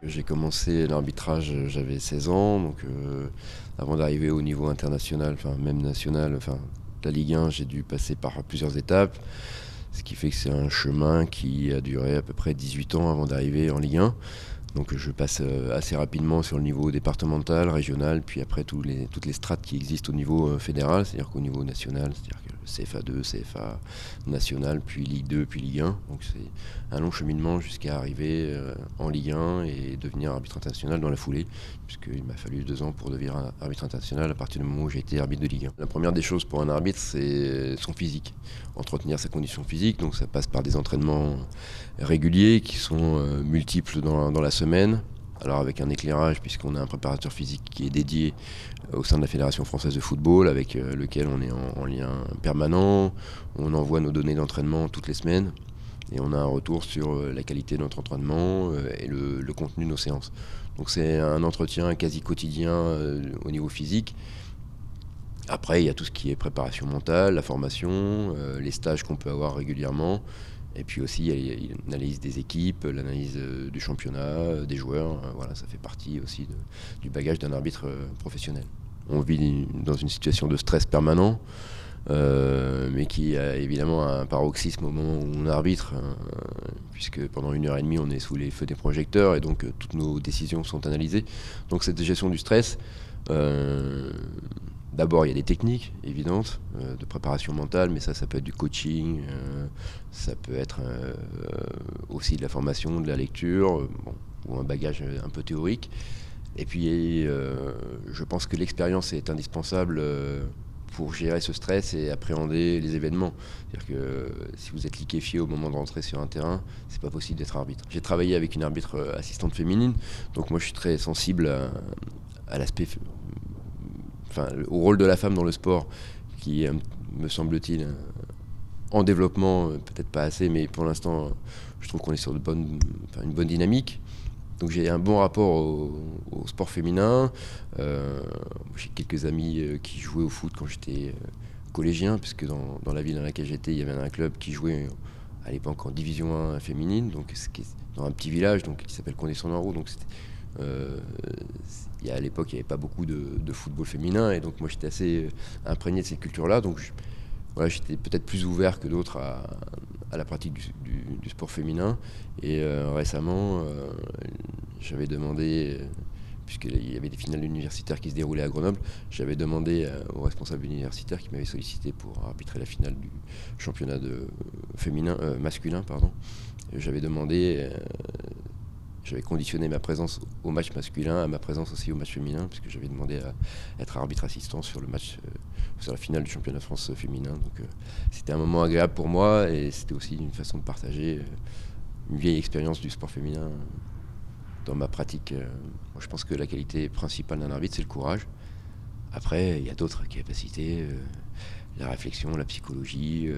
J'ai commencé l'arbitrage, j'avais 16 ans, donc avant d'arriver au niveau international, enfin même national, enfin la Ligue 1, j'ai dû passer par plusieurs étapes, ce qui fait que c'est un chemin qui a duré à peu près 18 ans avant d'arriver en Ligue 1. Donc je passe assez rapidement sur le niveau départemental, régional, puis après toutes les strates qui existent au niveau fédéral, c'est-à-dire qu'au niveau national, c'est-à-dire que le CFA2, CFA national, puis Ligue 2, puis Ligue 1. Donc c'est un long cheminement jusqu'à arriver en Ligue 1 et devenir arbitre international dans la foulée, puisqu'il m'a fallu 2 ans pour devenir arbitre international à partir du moment où j'ai été arbitre de Ligue 1. La première des choses pour un arbitre, c'est son physique, entretenir sa condition physique, donc ça passe par des entraînements réguliers qui sont multiples dans la semaine. Alors avec un éclairage, puisqu'on a un préparateur physique qui est dédié au sein de la Fédération française de football, avec lequel on est en lien permanent. On envoie nos données d'entraînement toutes les semaines et on a un retour sur la qualité de notre entraînement et le contenu de nos séances. Donc c'est un entretien quasi quotidien au niveau physique. Après, il y a tout ce qui est préparation mentale, la formation, les stages qu'on peut avoir régulièrement. Et puis aussi, il y a l'analyse des équipes, l'analyse du championnat, des joueurs. Voilà, ça fait partie aussi du bagage d'un arbitre professionnel. On vit dans une situation de stress permanent, mais qui a évidemment un paroxysme au moment où on arbitre, puisque pendant 1 heure et demie, on est sous les feux des projecteurs et donc toutes nos décisions sont analysées. Donc cette gestion du stress, d'abord, il y a des techniques évidentes de préparation mentale, mais ça peut être du coaching, ça peut être aussi de la formation, de la lecture, bon, ou un bagage un peu théorique. Et puis, je pense que l'expérience est indispensable pour gérer ce stress et appréhender les événements. C'est-à-dire que si vous êtes liquéfié au moment de rentrer sur un terrain, c'est pas possible d'être arbitre. J'ai travaillé avec une arbitre assistante féminine, donc moi je suis très sensible à l'aspect, enfin, au rôle de la femme dans le sport, qui est, me semble-t-il, en développement, peut-être pas assez, mais pour l'instant, je trouve qu'on est sur une bonne dynamique. Donc j'ai un bon rapport au sport féminin. J'ai quelques amis qui jouaient au foot quand j'étais collégien, puisque dans la ville dans laquelle j'étais, il y avait un club qui jouait à l'époque en division 1 féminine, donc dans un petit village donc, qui s'appelle Condé-sur-Noireau. Donc euh, à l'époque, il n'y avait pas beaucoup de football féminin, et donc moi j'étais assez imprégné de cette culture-là. Donc voilà, j'étais peut-être plus ouvert que d'autres à la pratique du sport féminin. Et récemment, j'avais demandé, puisqu'il y avait des finales universitaires qui se déroulaient à Grenoble, j'avais demandé aux responsables universitaires qui m'avaient sollicité pour arbitrer la finale du championnat masculin, pardon. J'avais demandé, j'avais conditionné ma présence au match masculin, à ma présence aussi au match féminin, puisque j'avais demandé à être arbitre assistant sur le match, sur la finale du championnat de France féminin. Donc c'était un moment agréable pour moi, et c'était aussi une façon de partager une vieille expérience du sport féminin dans ma pratique. Je pense que la qualité principale d'un arbitre, c'est le courage. Après, il y a d'autres capacités, la réflexion, la psychologie,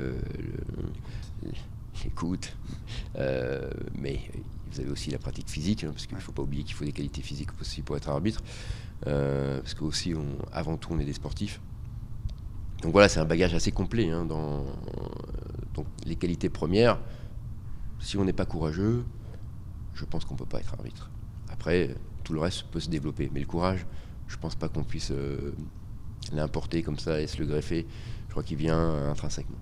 l'écoute. Mais vous avez aussi la pratique physique, parce qu'il ne faut pas oublier qu'il faut des qualités physiques aussi pour être arbitre. Parce qu'aussi, avant tout, on est des sportifs. Donc voilà, c'est un bagage assez complet. Donc les qualités premières, si on n'est pas courageux, je pense qu'on ne peut pas être arbitre. Après, tout le reste peut se développer. Mais le courage, je ne pense pas qu'on puisse l'importer comme ça et se le greffer. Je crois qu'il vient intrinsèquement.